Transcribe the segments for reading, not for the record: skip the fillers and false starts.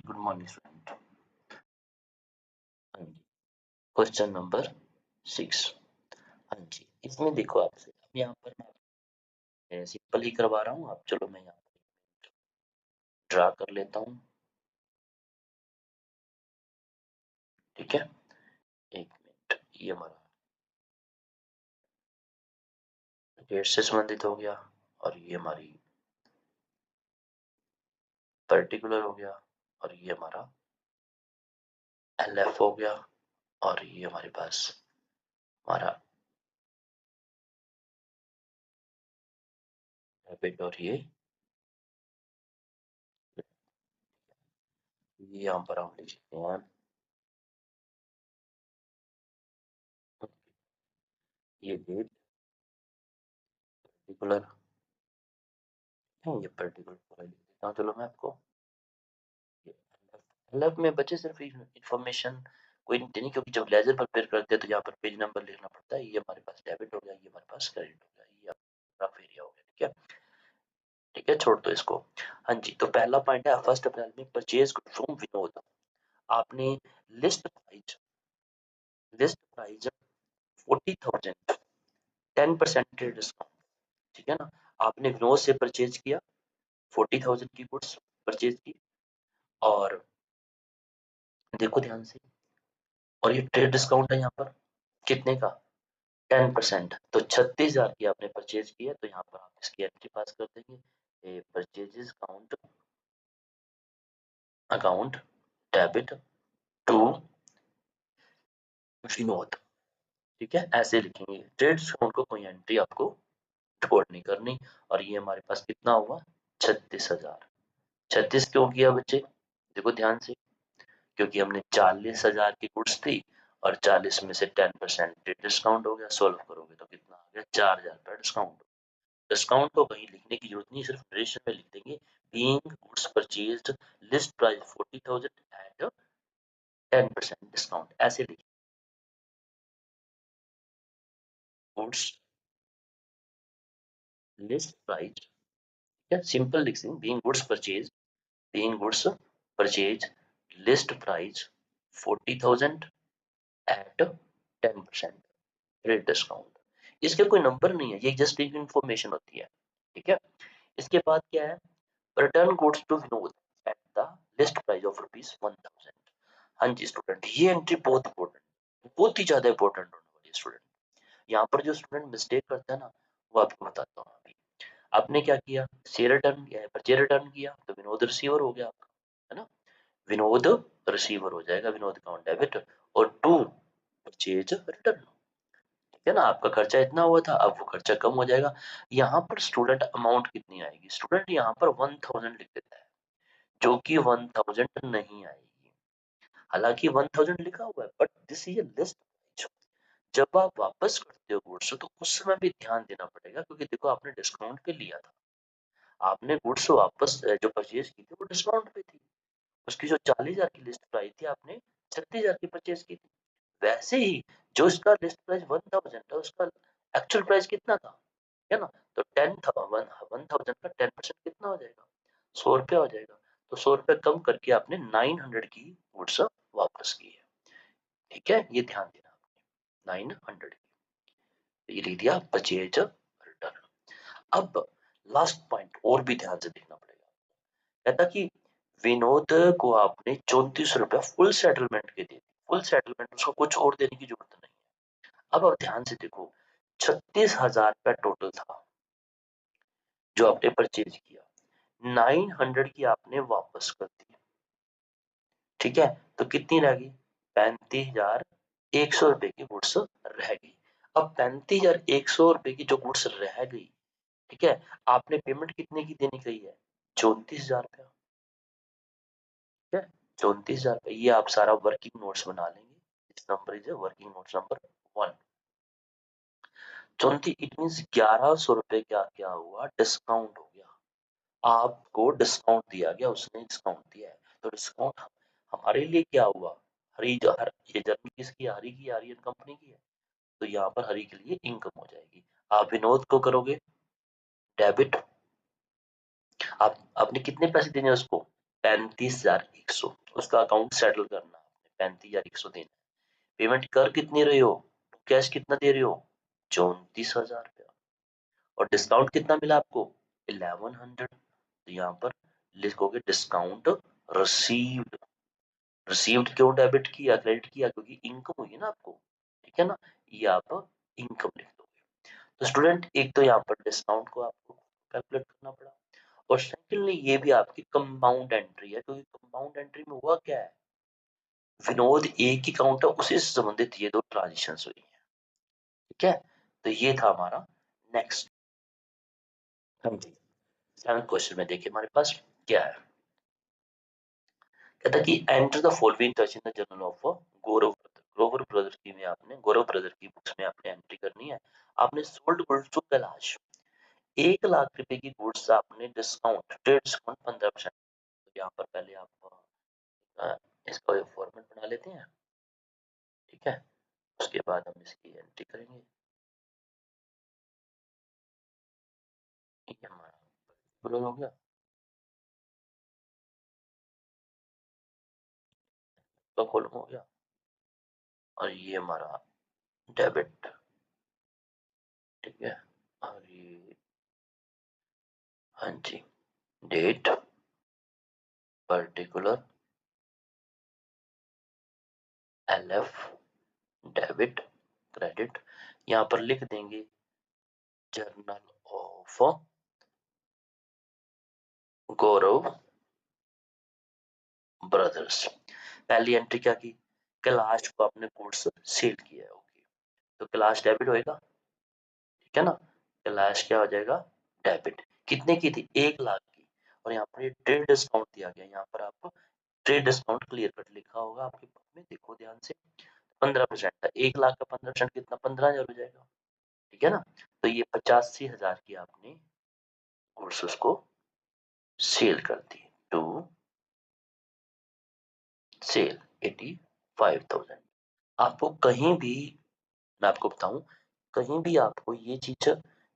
Good morning student. हाँ जी, question number 6। हाँ जी, इसमें देखो आपसे अब यहाँ पर मैं सिंपल ही करवा रहा हूँ। आप चलो मैं यहाँ पर ड्रा कर लेता हूँ। ठीक है, एक मिनट। ये हमारा डेट से संबंधित हो गया और ये हमारी पर्टिकुलर हो गया और ये हमारा LF हो गया और ये हमारे पास हमारा डेबिट और ये यहाँ पर हम लिख सकते हैं ये डेट पर्टिकुलर है, ये पर्टिकुलर लिख देता हूँ। चलो मैं आपको मतलब में बच्चे सिर्फ इंफॉर्मेशन कोई नहीं, क्योंकि जब लेजर प्रिपेयर करते हैं तो यहाँ पर पेज नंबर लिखना पड़ता है। ये हमारे पास डेबिट हो गया, ये हमारे पास क्रेडिट हो गया, ये रफ एरिया हो गया। ठीक है, ठीक है, छोड़ दो इसको। हाँ जी, तो पहला पॉइंट है 1 अप्रैल में परचेज फ्रॉम विनोद। आपने लिस्ट प्राइस 40,000 10% डिस्काउंट। ठीक है ना, आपने विनोद से परचेज किया, 40,000 की गुड्स परचेज की और देखो ध्यान से, और ये ट्रेड डिस्काउंट है यहाँ पर कितने का, 10%। तो 36,000 की आपने परचेज किया, तो यहाँ पर आप इसकी एंट्री पास कर देंगे। Purchases count account debit to Vinod. ठीक है, ऐसे लिखेंगे। ट्रेड डिस्काउंट को कोई एंट्री आपको रिपोर्ट नहीं करनी। और ये हमारे पास कितना हुआ, 36,000। 36 क्यों किया बच्चे, देखो ध्यान से, क्योंकि हमने 40,000 की गुड्स थी और 40 में से 10% डिस्काउंट हो गया। सोल्व करोगे तो कितना आ गया, 4,000 का डिस्काउंट। डिस्काउंट को कहीं लिखने की जरूरत नहीं, सिर्फ ड्यूरेशन में लिख देंगे। Being goods purchased list price 40,000 at 10% discount, ऐसे लिखें। गुड्स लिस्ट प्राइस, या सिंपल लिख देंगे being goods purchase list price 40,000 at 10% rate discount. इसके कोई नंबर नहीं है, ये जस्ट एक इन्फॉर्मेशन होती है। ठीक है, इसके बाद क्या है, return goods to Vinod at the list price of ₹1,000। हाँ जी स्टूडेंट, ये एंट्री बहुत इंपॉर्टेंट, बहुत ही ज्यादा इंपॉर्टेंट होने वाली है स्टूडेंट। यहाँ पर जो स्टूडेंट मिस्टेक करता है ना, वो आपको बताता हूँ अभी। आपने क्या किया, शेयर रिटर्न किया है, परचेज रिटर्न किया, तो विनोद रिसीवर हो गया आपका, है ना। विनोद रिसीवर हो जाएगा, विनोद अकाउंट डेबिट और टू परचेज रिटर्न। ठीक है ना, आपका खर्चा इतना हुआ था, अब वो खर्चा कम हो जाएगा। यहाँ पर स्टूडेंट अमाउंट कितनी आएगी, स्टूडेंट यहाँ पर 1,000 लिख देता है, जो कि 1,000 नहीं आएगी। हालांकि 1,000 लिखा हुआ है, but this is a list. जब आप वापस करते हो गुड्स तो उस समय भी ध्यान देना पड़ेगा, क्योंकि देखो आपने डिस्काउंट पे लिया था, आपने गुड्स वापस जो परचेज की थी वो डिस्काउंट पे थी। उसकी जो 40,000 की लिस्ट प्राइस थी, आपने 36,000 की परचेज की थी। वैसे ही जो इसका लिस्ट प्राइस 1,000 था, उसका एक्चुअल प्राइस कितना था, है ना। तो 1,000 का 10% कितना हो जाएगा, 100 रुपया हो जाएगा। तो 100 रुपया कम करके आपने 900 की गुड्स वापस की है। ठीक है, ये ध्यान देना आपने, 900 की, ये लिख दिया परचेज रिटर्न। अब लास्ट पॉइंट और भी ध्यान से देखना पड़ेगा। कहता कि विनोद को आपने 34 रुपया फुल सेटलमेंट के दे दी। फुल सेटलमेंट, उसको कुछ और देने की जरूरत नहीं है। अब आप ध्यान से देखो, 36,000 रुपया टोटल था जो आपने परचेज किया, 900 की आपने वापस कर दी। ठीक है, तो कितनी रह गई, 35,100 रुपए की गुड्स रह गई। अब 35,100 रुपए की जो गुड्स रह गई, ठीक है, आपने पेमेंट कितने की देनी कही है, 34,000 रुपया। ठीक है, 34,000 रुपये। ये आप सारा वर्किंग नोट्स बना लेंगे। इस number is working notes number 1। 34 it mean 1,100 रुपए का क्या हुआ, डिस्काउंट हो गया। आपको डिस्काउंट दिया गया, उसने डिस्काउंट दिया है, तो डिस्काउंट हमारे लिए क्या हुआ, ये जर्नी किसकी, हरी की, आर्यन कंपनी की है, तो यहाँ पर हरी के लिए इनकम हो जाएगी। आप विनोद को करोगे डेबिट, आप आपने कितने पैसे देने उसको, 35,100, उसका अकाउंट सेटल करना आपने, 35,100 देना। पेमेंट कर कितनी रहे हो, कैश कितना दे रहे हो, 34,000 रुपया, और डिस्काउंट कितना मिला आपको, 1100। तो यहाँ पर लिखोगे डिस्काउंट रिसीव्ड। रिसीव्ड क्यों डेबिट किया, क्रेडिट किया, क्योंकि इनकम हुई है ना आपको, ठीक है ना, ये आप इनकम लिख दोगे। तो स्टूडेंट एक तो यहाँ पर डिस्काउंट को आपको कैलकुलेट करना पड़ा, और सेकंडली ये भी आपकी कंपाउंड एंट्री है, क्योंकि कंपाउंड एंट्री में हुआ क्या है, विनोद एक ही काउंट है, उसी से संबंधित ये दो ट्रांजिशन हुई है, ठीक है। तो ये था हमारा नेक्स्ट। हाँ जी, सेवंथ क्वेश्चन में देखिए हमारे पास क्या है, कहता कि enter the following touch in the journal of Gaurav brother. Gaurav brother की में आपने, गौरव ब्रदर की बुक्स में आपने एंट्री करनी है। आपने sold goods to Kailash, 1 lakh रुपए की गुड्स आपने डिस्काउंट, ट्रेड डिस्काउंट 15%। तो यहाँ पर पहले आप इसका फॉर्मेट बना लेते हैं, ठीक है, उसके बाद हम इसकी एंट्री करेंगे। ये हमारा क्लोज हो गया, तो कॉलम हो गया, और ये हमारा डेबिट, ठीक है, और ये, हाँ जी, date, particular, LF, debit, credit, यहाँ पर लिख देंगे जर्नल ऑफ गौरव ब्रदर्स। पहली एंट्री क्या की, कैलाश को आपने गुड्स सेल किया है, ओके, तो कैलाश डेबिट होएगा, ठीक है ना, कैलाश क्या हो जाएगा, डेबिट। कितने की थी, 1 लाख की, और यहाँ पर ये ट्रेड डिस्काउंट दिया गया, यहाँ पर आपको ट्रेड डिस्काउंट क्लियर कट लिखा होगा आपके बुक में, देखो ध्यान से, 15% था, 1 लाख का 15% कितना, 15,000 हो जाएगा, ठीक है ना। तो ये 85,000 की आपने गुड्स उसको सेल कर दी, टू सेल 85,000। आपको कहीं भी, मैं आपको बताऊं, कहीं भी आपको ये चीज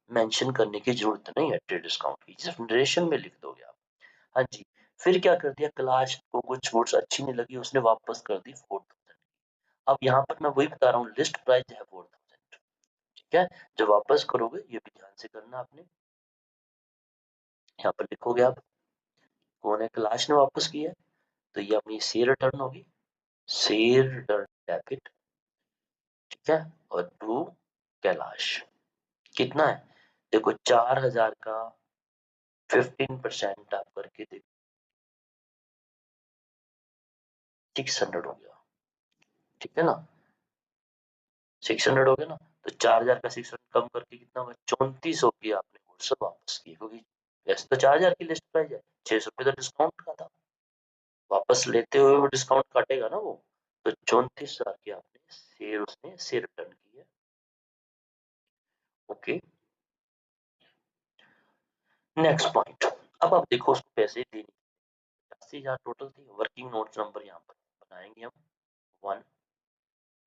मेंशन करने की जरूरत नहीं है, ट्रेड डिस्काउंट की, सिर्फ नरेशन में लिख दोगे आप। हाँ जी, फिर क्या कर दिया, क्लास को कुछ गुड्स अच्छी नहीं लगी, उसने वापस कर दी 4,000। अब यहाँ पर मैं वही बता रहा हूँ, लिस्ट प्राइस है 4,000, ठीक है। जब वापस करोगे, ये भी ध्यान से करना आपने, यहाँ पर लिखोगे आप कौन है, क्लास ने वापस किया है, तो ये अपनी शेयर रिटर्न होगी, शेयर रिटर्न डेबिट, ठीक है, और टू कैलाश, कितना है, देखो 4,000 का 15% आप करके देखो, 600 हो गया, ठीक है ना, 600 हो गया ना, तो 4,000 का 600 कम करके कितना होगा, 3400 की आपने गुड्स वापस की, क्योंकि वैसे तो 4,000 की लिस्ट प्राइस है, 600 रुपये तो डिस्काउंट का था, वापस लेते हुए वो डिस्काउंट काटेगा ना वो, तो 34,000 की आपने शेयर, उसने शेयर रिटर्न की है, ओके। नेक्स्ट पॉइंट, अब आप देखो उसको पैसे देने, 80,000 टोटल थी, वर्किंग नोट्स नंबर यहाँ पर बनाएंगे हम, 1,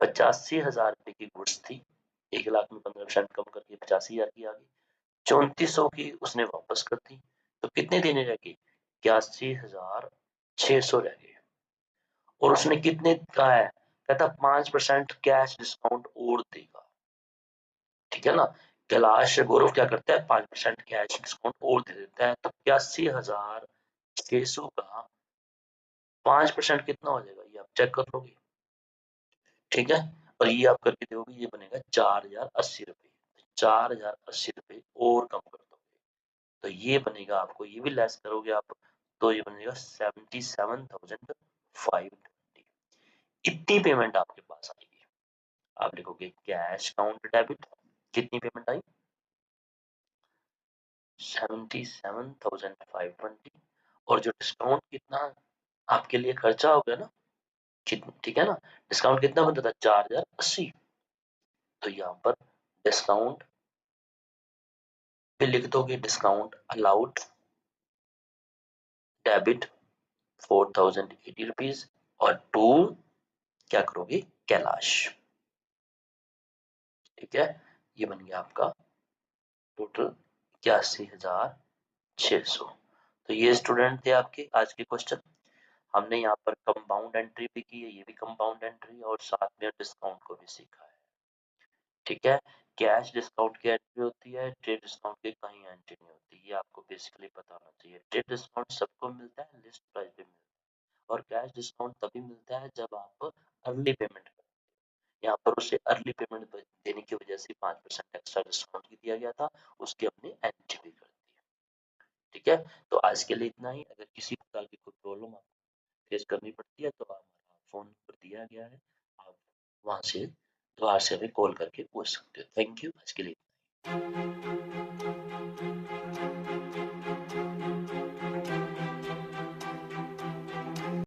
85,000 रुपए की गुड्स थी, 1 लाख में 15% कम करके 85,000 की आ गई, 3400 की उसने वापस कर दी, तो कितने देने रह गए, 81,600 रह गए, और उसने कितने कहा है, कहता 5% कैश डिस्काउंट और देगा, ठीक है ना। कैलाश गौरव क्या करता है, 5% कैश डिस्काउंट और दे देता है, तो 81,600 का 5% कितना हो जाएगा, ये आप चेक कर लोगे, ठीक है, और ये आप करके दोगे, ये बनेगा 4,080 रुपये, 4,080 रुपये और कम कर दोगे, तो ये बनेगा आपको, ये भी लेस करोगे आप, तो ये बनेगा 77,520। इतनी पेमेंट आपके पास आएगी, आप लिखोगे कैश काउंट डेबिट, कितनी पेमेंट आई, 77,520, और जो डिस्काउंट कितना आपके लिए खर्चा हो गया ना, ठीक है ना, डिस्काउंट कितना बनता था, 4,080, तो यहाँ पर डिस्काउंट पे लिख दोगे, डिस्काउंट अलाउड डेबिट 4,080 रुपीज, और टू क्या करोगे, कैलाश, ठीक है, ये बन गया आपका टोटल 81,600। तो ये स्टूडेंट थे आपके आज के क्वेश्चन। हमने यहाँ पर कंपाउंड एंट्री भी की है, ये भी कंपाउंड एंट्री, और साथ में डिस्काउंट को भी सीखा है। ठीक है, कैश डिस्काउंट की एंट्री होती है, ट्रेड डिस्काउंट की कहीं एंट्री नहीं होती, ये आपको बेसिकली पता होना चाहिए। ट्रेड डिस्काउंट सबको मिलता है, लिस्ट प्राइस भी मिलता है, और कैश डिस्काउंट तभी मिलता है जब आप अर्ली पेमेंट करें। यहाँ पर उसे अर्ली पेमेंट देने की वजह से 5% एक्स्ट्रा डिस्काउंट भी दिया गया था, उसकी हमने एंट्री भी कर दी है। ठीक है, तो आज के लिए इतना ही। अगर किसी प्रकार की कोई प्रॉब्लम आपको फेस करनी पड़ती है तो हमारा फोन नंबर दिया गया है, आप वहां से दोबारा से हमें कॉल करके पूछ सकते हो। थैंक यू, आज के लिए।